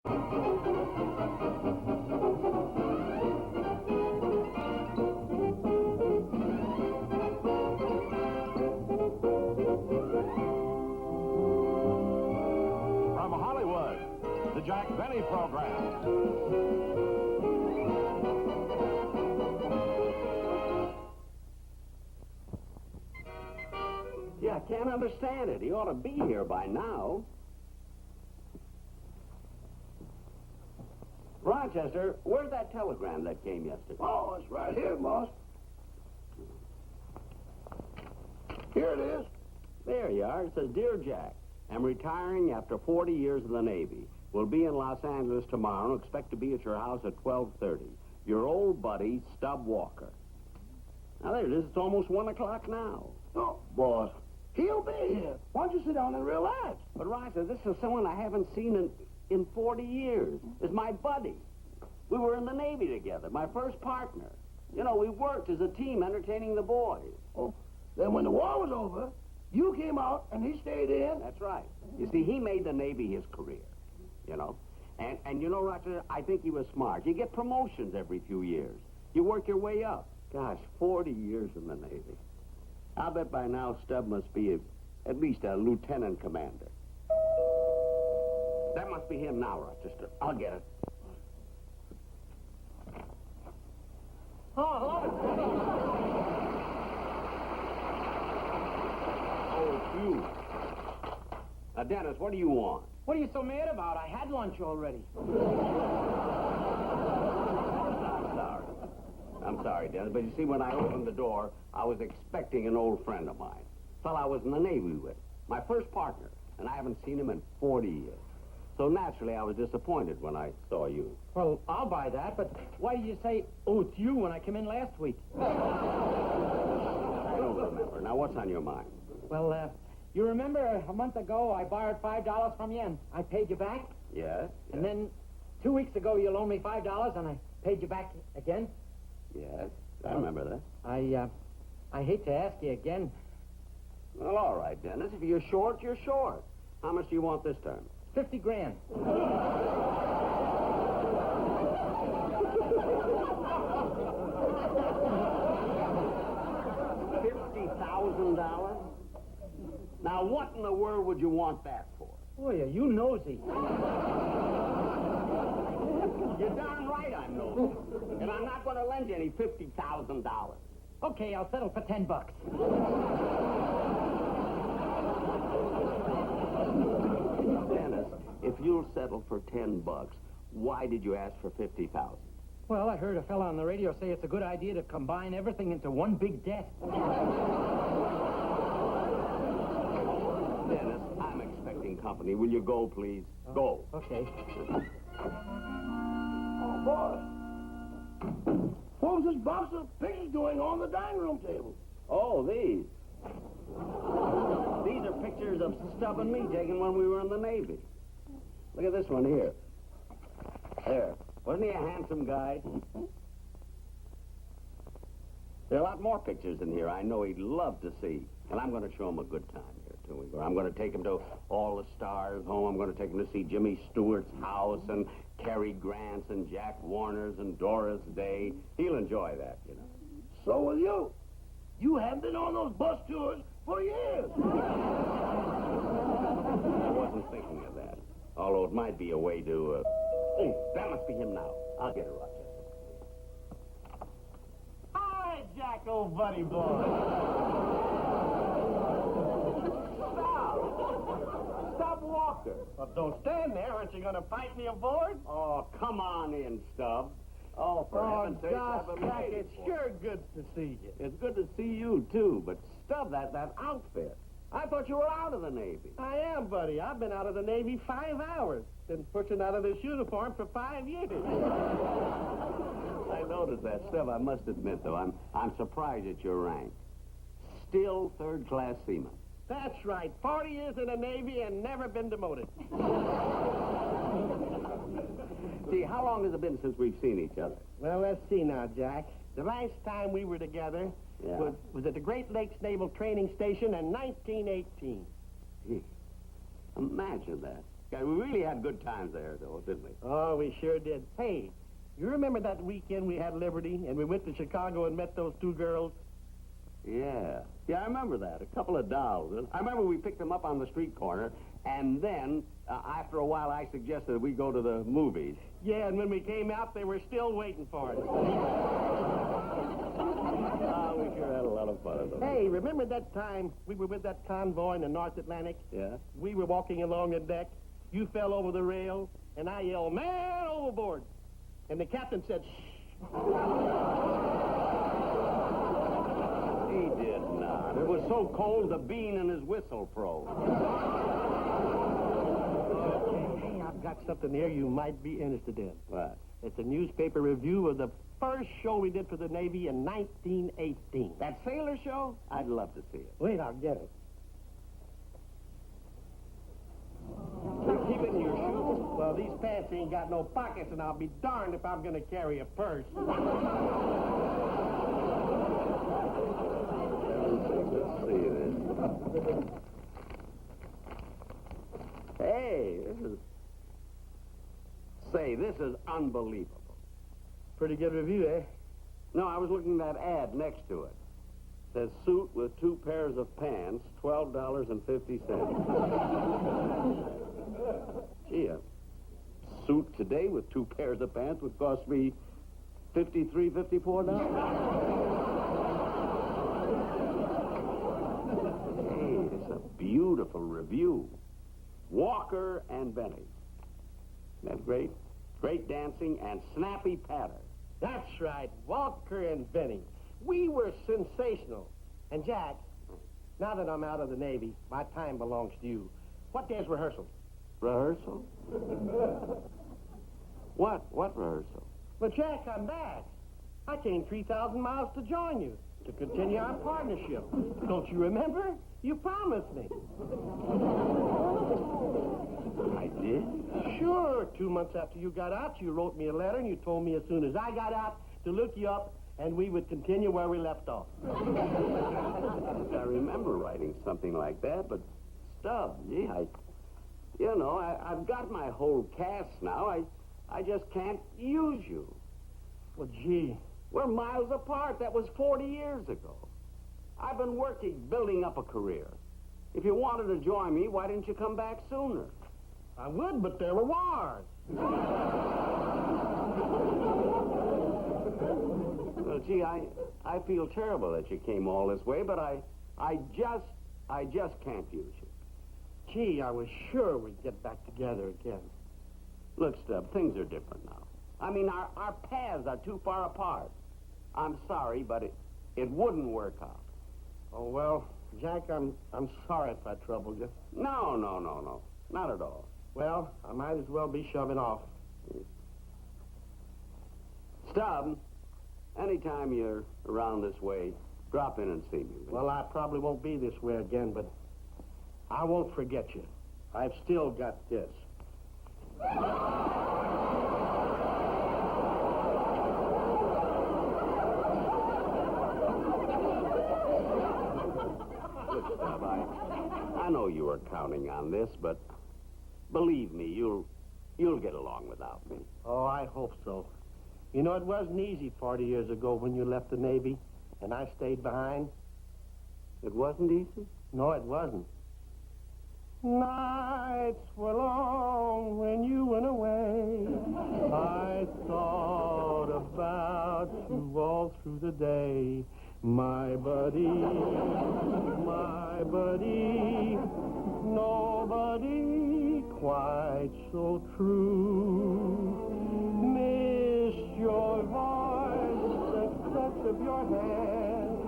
From Hollywood, the Jack Benny Program. Yeah, I can't understand it. He ought to be here by now. Rochester, where's that telegram that came yesterday? Oh, it's right here, boss. Here it is. There you are. It says, Dear Jack, I'm retiring after 40 years in the Navy. We'll be in Los Angeles tomorrow and expect to be at your house at 12:30. Your old buddy, Stub Walker. Now, there it is. It's almost 1 o'clock now. Oh, boss, he'll be here. Why don't you sit down and relax? But, Roger, this is someone I haven't seen in 40 years. It's my buddy. We were in the Navy together, my first partner. You know, we worked as a team entertaining the boys. Oh, then when the war was over, you came out and he stayed in? That's right. You see, he made the Navy his career, you know. And you know, Roger, I think he was smart. You get promotions every few years. You work your way up. Gosh, 40 years in the Navy. I'll bet by now Stubb must be at least a lieutenant commander. That must be him now, Rochester. I'll get it. Oh, it's you. Now, Dennis, what do you want? What are you so mad about? I had lunch already. I'm sorry, Dennis, but you see, when I opened the door, I was expecting an old friend of mine. Fellow I was in the Navy with. My first partner, and I haven't seen him in 40 years. So naturally, I was disappointed when I saw you. Well, I'll buy that, but why did you say, oh, it's you when I came in last week? I don't remember. Now, what's on your mind? Well, you remember a month ago I borrowed $5 from you and I paid you back? Yes. And then 2 weeks ago you loaned me $5 and I paid you back again? Yes, I remember that. I hate to ask you again. Well, all right, Dennis. If you're short, you're short. How much do you want this time? 50 grand. $50,000? Now, what in the world would you want that for? Boy, are you nosy. You're darn right I'm nosy. And I'm not going to lend you any $50,000. Okay, I'll settle for $10. Dennis, if you'll settle for $10, why did you ask for $50,000? Well, I heard a fella on the radio say it's a good idea to combine everything into one big debt. Dennis, I'm expecting company. Will you go, please? Go. Okay. Oh, boss. What was this box of pictures doing on the dining room table? Oh, these. These are pictures of Stubb and me taken when we were in the Navy. Look at this one here. There. Wasn't he a handsome guy? There are a lot more pictures in here I know he'd love to see. And I'm going to show him a good time here, too. I'm going to take him to all the stars' home. I'm going to take him to see Jimmy Stewart's house and Cary Grant's and Jack Warner's and Doris Day. He'll enjoy that, you know. So will you. You haven't been on those bus tours for years. I wasn't thinking of that. Although it might be a way to, Oh, that must be him now. I'll get it, Rochester. Hi, Jack, old buddy boy. Stub Walker. Well, don't stand there. Aren't you going to fight me aboard? Oh, come on in, Stubb. Oh, for heaven's sake, gosh, I've been Jack, waiting it's for sure good to see you. It's good to see you, too. But, Stubb, that outfit. I thought you were out of the Navy. I am, buddy. I've been out of the Navy 5 hours. Been pushing out of this uniform for 5 years. I noticed that, Stubb. I must admit, though, I'm surprised at your rank. Still third-class seaman. That's right. 40 years in the Navy and never been demoted. See, how long has it been since we've seen each other? Well, let's see now, Jack. The last time we were together Yeah. was at the Great Lakes Naval Training Station in 1918. Gee, imagine that. Yeah, we really had good times there, though, didn't we? Oh, we sure did. Hey, you remember that weekend we had Liberty and we went to Chicago and met those two girls? Yeah. Yeah, I remember that. A couple of dolls. I remember we picked them up on the street corner, and then, after a while, I suggested we go to the movies. Yeah, and when we came out, they were still waiting for us. Oh, we sure had a lot of fun. Hey, remember that time we were with that convoy in the North Atlantic? Yeah? We were walking along the deck. You fell over the rail, and I yelled, "Man overboard!" And the captain said, "Shh." He did not. It was so cold, the bean in his whistle froze. Okay, hey, I've got something here you might be interested in. What? It's a newspaper review of the first show we did for the Navy in 1918. That sailor show? I'd love to see it. Wait, I'll get it. Keep it in your shoes. Well, these pants ain't got no pockets, and I'll be darned if I'm going to carry a purse. Let's see this. Hey, this is unbelievable. Pretty good review, eh? No, I was looking at that ad next to it. It says suit with 2 pairs of pants, $12.50. Gee, a suit today with 2 pairs of pants would cost me $53, $54. Hey, it's a beautiful review. Walker and Benny. Isn't that great? Great dancing and snappy patter. That's right, Walker and Benny. We were sensational. And Jack, now that I'm out of the Navy, my time belongs to you. What day's rehearsal? Rehearsal? What rehearsal? Well, Jack, I'm back. I came 3,000 miles to join you, to continue our partnership. Don't you remember? You promised me. I did? Sure. 2 months after you got out, you wrote me a letter, and you told me as soon as I got out to look you up, and we would continue where we left off. I remember writing something like that, but Stubb, gee, I've got my whole cast now. I just can't use you. Well, gee. We're miles apart. That was 40 years ago. I've been working, building up a career. If you wanted to join me, why didn't you come back sooner? I would, but there were wars. Well, gee, I feel terrible that you came all this way, but I just can't use you. Gee, I was sure we'd get back together again. Look, Stubb, things are different now. I mean, our paths are too far apart. I'm sorry, but it wouldn't work out. Oh, well, Jack, I'm sorry if I troubled you. No. Not at all. Well, I might as well be shoving off. Stubb, anytime you're around this way, drop in and see me. Well, I probably won't be this way again, but I won't forget you. I've still got this. Look, Stubb, I know you were counting on this, but believe me, you'll get along without me. Oh, I hope so. You know, it wasn't easy 40 years ago when you left the Navy, and I stayed behind. It wasn't easy? No, it wasn't. Nights were long when you went away. I thought about you all through the day. My buddy, nobody quite so true. Missed your voice, the touch of your hand.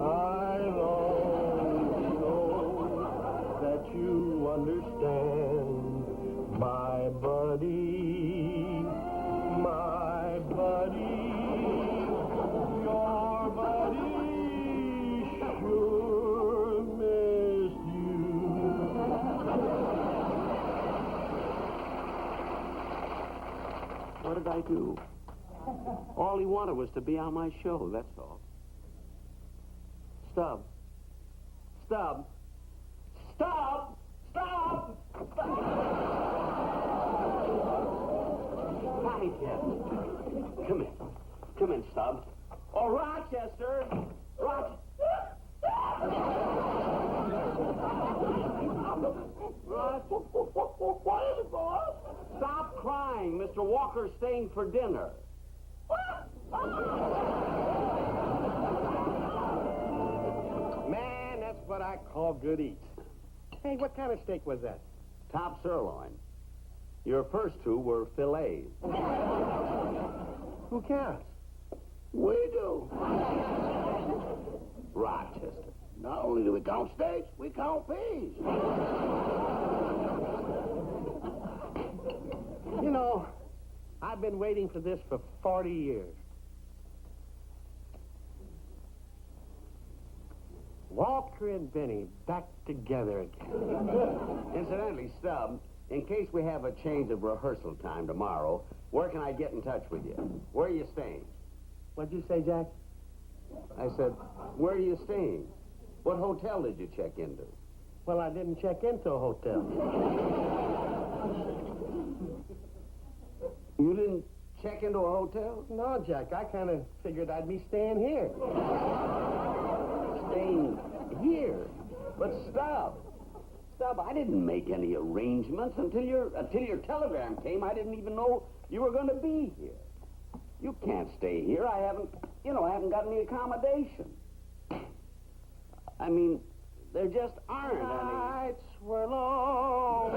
I long to know that you understand. My buddy, your buddy sure missed you. What did I do? All he wanted was to be on my show, that's all. Stubb! Come in. Come in, Stubbs. Oh, Rochester! What is it, boss? Stop crying. Mr. Walker's staying for dinner. Man, that's what I call good eats. Hey, what kind of steak was that? Top sirloin. Your first two were fillets. Who counts? We do. Rochester. Not only do we count steaks, we count peas. You know, I've been waiting for this for 40 years. Walker and Benny back together again. Incidentally, Stubb, in case we have a change of rehearsal time tomorrow, where can I get in touch with you? Where are you staying? What'd you say, Jack? I said, where are you staying? What hotel did you check into? Well, I didn't check into a hotel. You didn't check into a hotel? No, Jack, I kind of figured I'd be staying here. Staying here? But Stubb, I didn't make any arrangements until your telegram came. I didn't even know you were going to be here. You can't stay here. I haven't got any accommodation. I mean, there just aren't any. Nights were long.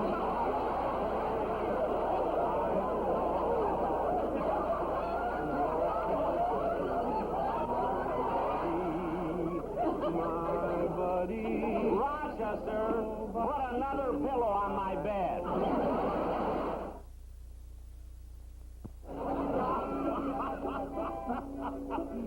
My buddy. Rochester, put another pillow on my bed.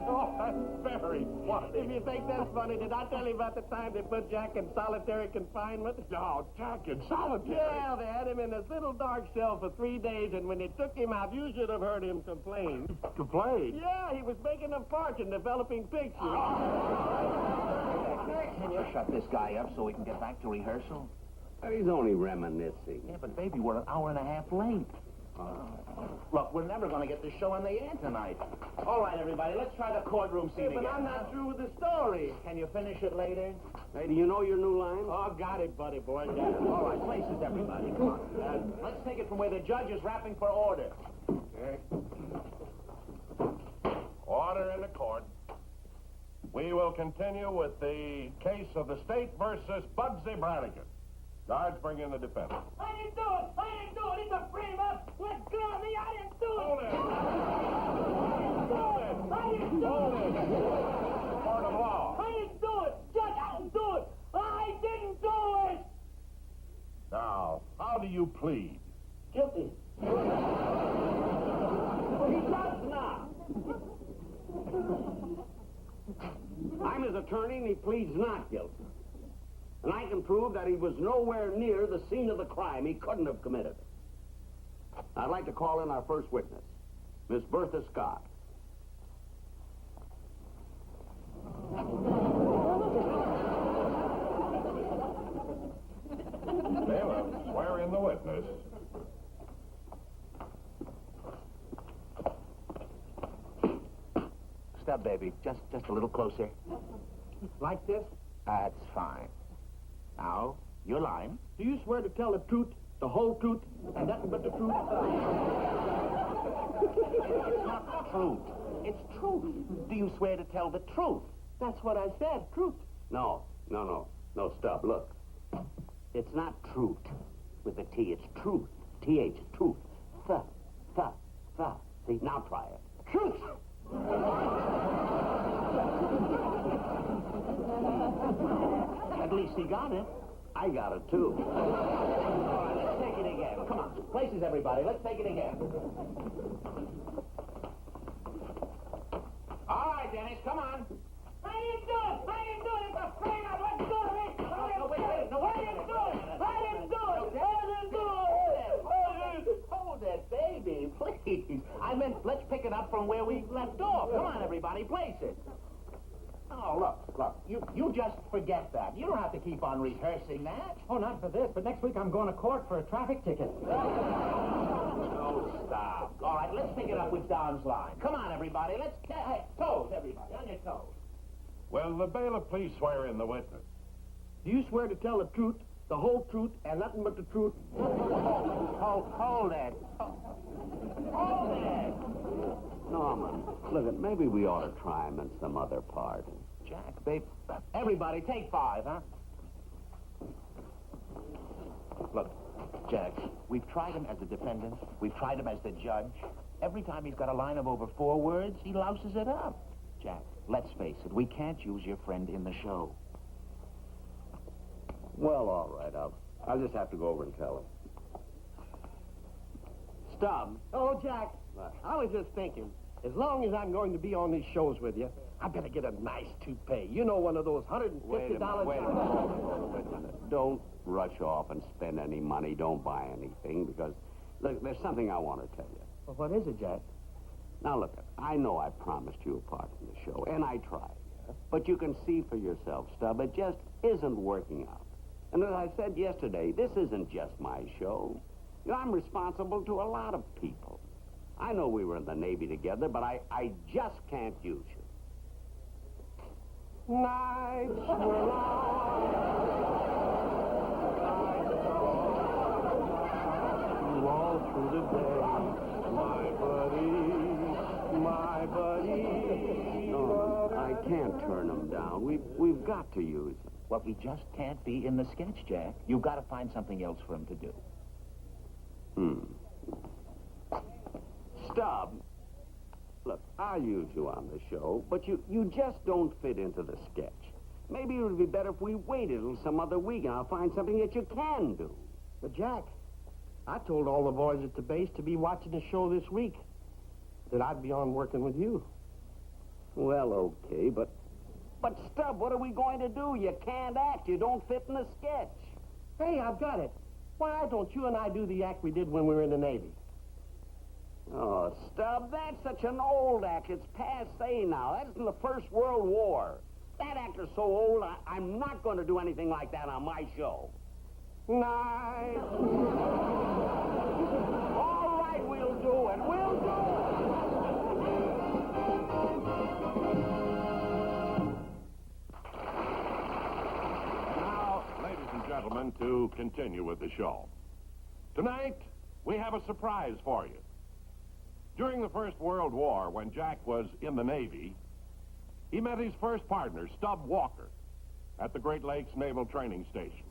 Oh, that's very funny. If you think that's funny, did I tell you about the time they put Jack in solitary confinement? No, Jack in solitary. Yeah, they had him in this little dark cell for 3 days, and when they took him out, you should have heard him complain. Complain? Yeah, he was making a fortune developing pictures. Can you shut this guy up so we can get back to rehearsal? He's only reminiscing. Yeah, but baby, we're an hour and a half late. Look, we're never going to get this show on the air tonight. All right, everybody, let's try the courtroom scene But again. I'm not through with the story. Can you finish it later? Hey, do you know your new line? Oh, got it, buddy boy, got it. All right, places, everybody. Come on. Let's take it from where the judge is rapping for order. Order in the court. We will continue with the case of the state versus Bugsy Brannigan. Guards, bring in the defendant. I didn't do it! I didn't do it! It's a frame-up! Let go of me! I didn't do it! Hold it! I didn't do it! Court of law. I didn't do it! Judge, I didn't do it! I didn't do it! Now, how do you plead? Guilty. He does not. I'm his attorney, and he pleads not guilty. And I can prove that he was nowhere near the scene of the crime. He couldn't have committed it. I'd like to call in our first witness, Miss Bertha Scott. Bailiff, swear in the witness. Step, baby. Just a little closer. Like this? That's fine. Now, your line. Do you swear to tell the truth, the whole truth, and nothing but the truth? It's not truth. It's truth. Do you swear to tell the truth? That's what I said, truth. No, Stubb, look. It's not truth with a T, it's truth. T-H, truth. Th. See, now try it. Truth! At least he got it. I got it, too. All right, let's take it again. Come on. Places, everybody. Let's take it again. All right, Dennis, come on. I didn't do it! I didn't do it! It's a frame-up! Let go of me! I didn't do it! I didn't do it! I didn't do it! Hold it, baby, please. I meant let's pick it up from where we left off. Come on, everybody, place it. Oh, look, you just forget that. You don't have to keep on rehearsing that. Oh, not for this, but next week I'm going to court for a traffic ticket. Oh, stop. All right, let's pick it up with Don's line. Come on, everybody. Let's... Hey, toes, everybody. On your toes. Will the bailiff please swear in the witness? Do you swear to tell the truth, the whole truth, and nothing but the truth? Hold it. Hold it. Norman, look, maybe we ought to try him in some other part. Jack, babe, everybody take 5, huh? Look, Jack, we've tried him as a defendant. We've tried him as the judge. Every time he's got a line of over 4 words, he louses it up. Jack, let's face it, we can't use your friend in the show. Well, all right, I'll just have to go over and tell him. Stubbs. Oh, Jack, I was just thinking, as long as I'm going to be on these shows with you, I better get a nice toupee. You know, one of those $150... Wait a minute. Don't rush off and spend any money. Don't buy anything, because, look, there's something I want to tell you. Well, what is it, Jack? Now, look, I know I promised you a part in the show, and I tried. But you can see for yourself, Stubb, it just isn't working out. And as I said yesterday, this isn't just my show. You know, I'm responsible to a lot of people. I know we were in the Navy together, but I just can't use you. Nights were long, all through the day, my buddy. No, I can't turn them down. We've got to use them. Well, he just can't be in the sketch, Jack. You've got to find something else for him to do. Stubb, look, I'll use you on the show, but you just don't fit into the sketch. Maybe it would be better if we waited till some other week and I'll find something that you can do. But, Jack, I told all the boys at the base to be watching the show this week, that I'd be on working with you. Well, okay, but Stubb, what are we going to do? You can't act. You don't fit in the sketch. Hey, I've got it. Why don't you and I do the act we did when we were in the Navy? Oh, Stubb, that's such an old act. It's passé now. That's in the First World War. That actor's so old, I'm not going to do anything like that on my show. Night. All right, we'll do it. We'll do And now, ladies and gentlemen, to continue with the show. Tonight, we have a surprise for you. During the First World War, when Jack was in the Navy, he met his first partner, Stubb Walker, at the Great Lakes Naval Training Station.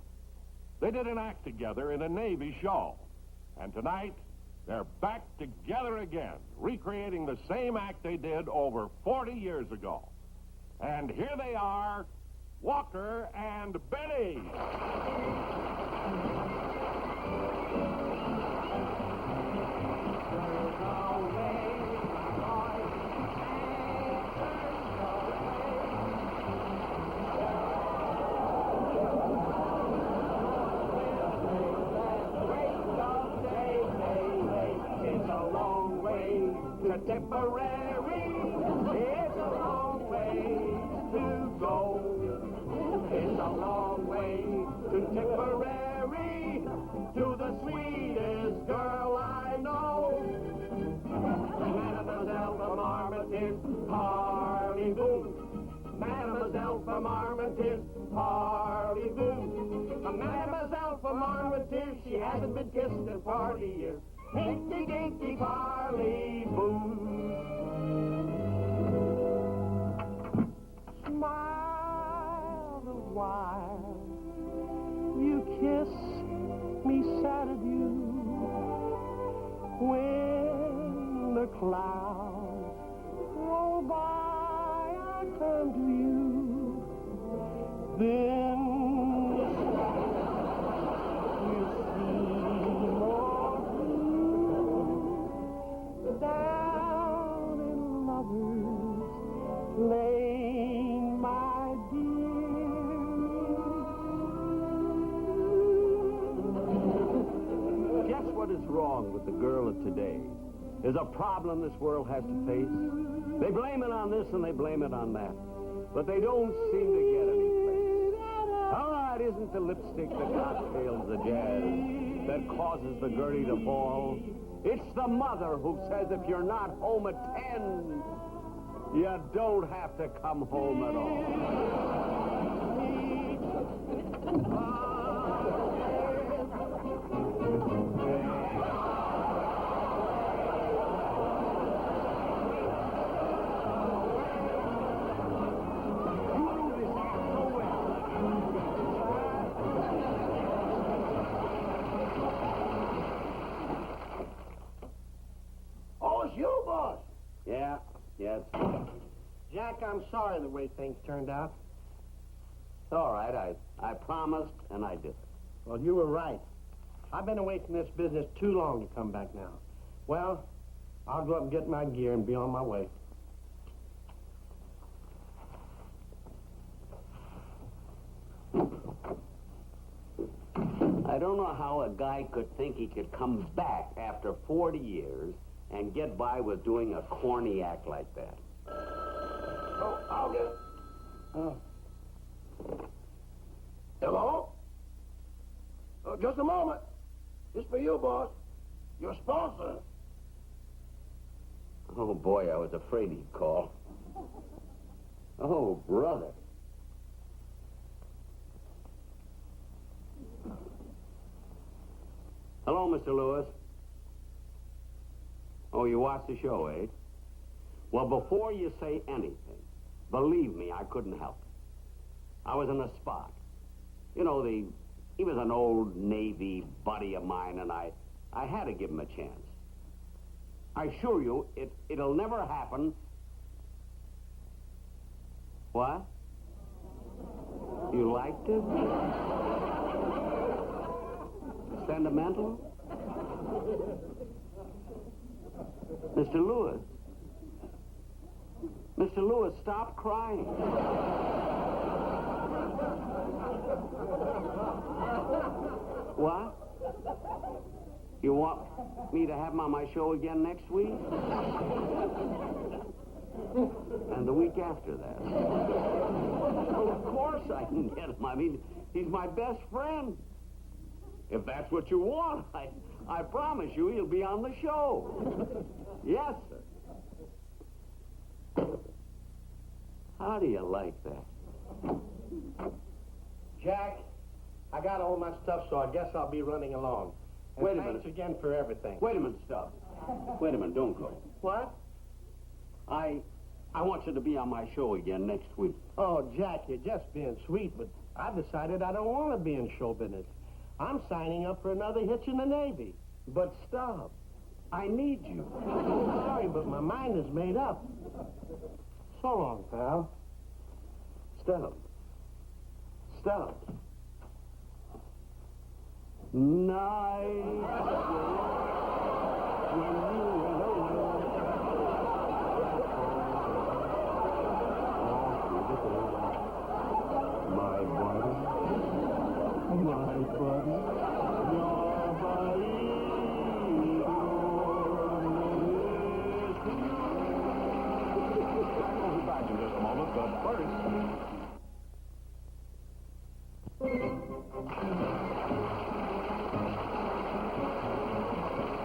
They did an act together in a Navy show. And tonight, they're back together again, recreating the same act they did over 40 years ago. And here they are, Walker and Benny. Tipperary, it's a long way to go. It's a long way to Tipperary, to the sweetest girl I know. Mademoiselle from Armitage, parlez-vous. Mademoiselle from Armitage, parlez-vous. Mademoiselle from Armitage, she hasn't been kissed in 40 years. Hinky dinky parley-boo. Smile the while you kiss me sad adieu. When the clouds roll by, I turn to you. Then you see more blue down in lovers' lane, my dear. Guess what is wrong with the girl of today? There's a problem this world has to face. They blame it on this and they blame it on that. But they don't seem to get any place. All right, isn't the lipstick, the cocktails, the jazz that causes the Gertie to fall? It's the mother who says if you're not home at 10, you don't have to come home at all. Oh, it's you, boss. Yeah, yes. Jack, I'm sorry the way things turned out. It's all right. I promised, and I did it. Well, you were right. I've been away from this business too long to come back now. Well, I'll go up and get my gear and be on my way. I don't know how a guy could think he could come back after 40 years and get by with doing a corny act like that. Oh, I'll get it. Hello? Just a moment. This for you, boss. Your sponsor. Oh, boy, I was afraid he'd call. Oh, brother. Hello, Mr. Lewis. Oh, you watched the show, eh? Well, before you say anything, believe me, I couldn't help it. I was in a spot. You know, he was an old Navy buddy of mine, and I had to give him a chance. I assure you, it'll never happen. What? You liked it? Sentimental? Mr. Lewis. Mr. Lewis, stop crying. What? You want me to have him on my show again next week? And the week after that? Of course I can get him. I mean, he's my best friend. If that's what you want, I promise you he'll be on the show. Yes, sir. How do you like that? Jack, I got all my stuff, so I guess I'll be running along. And Wait a thanks minute. again for everything. Wait a minute, stop. Wait a minute, don't go. What? I want you to be on my show again next week. Oh, Jack, you're just being sweet, but I've decided I don't want to be in show business. I'm signing up for another hitch in the Navy. But stop. I need you. Sorry, but my mind is made up. So long, pal. Stop. Stop. Night. When you went my buddy, your buddy. We'll be back in just a moment, but first...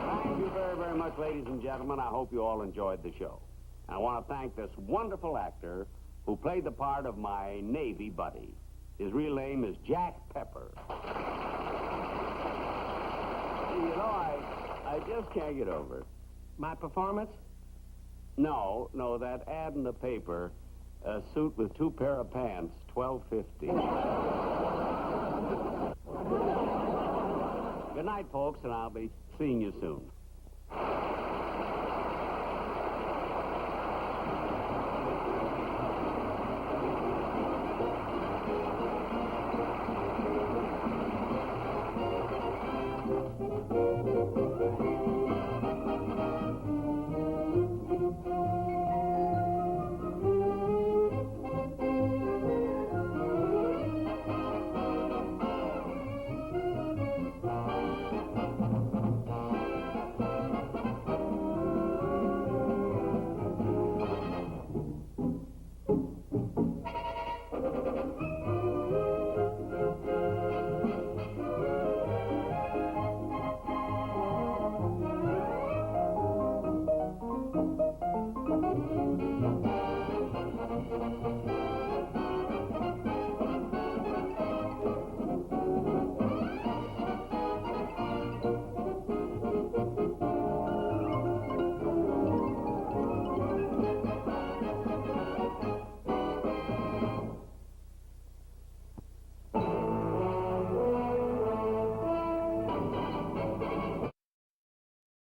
Thank you very, very much, ladies and gentlemen. I hope you all enjoyed the show. I want to thank this wonderful actor who played the part of my Navy buddy. His real name is Jack Pepper. You know, I just can't get over it. My performance? No, that ad in the paper, a suit with 2 pair of pants, $12.50. Good night, folks, and I'll be seeing you soon.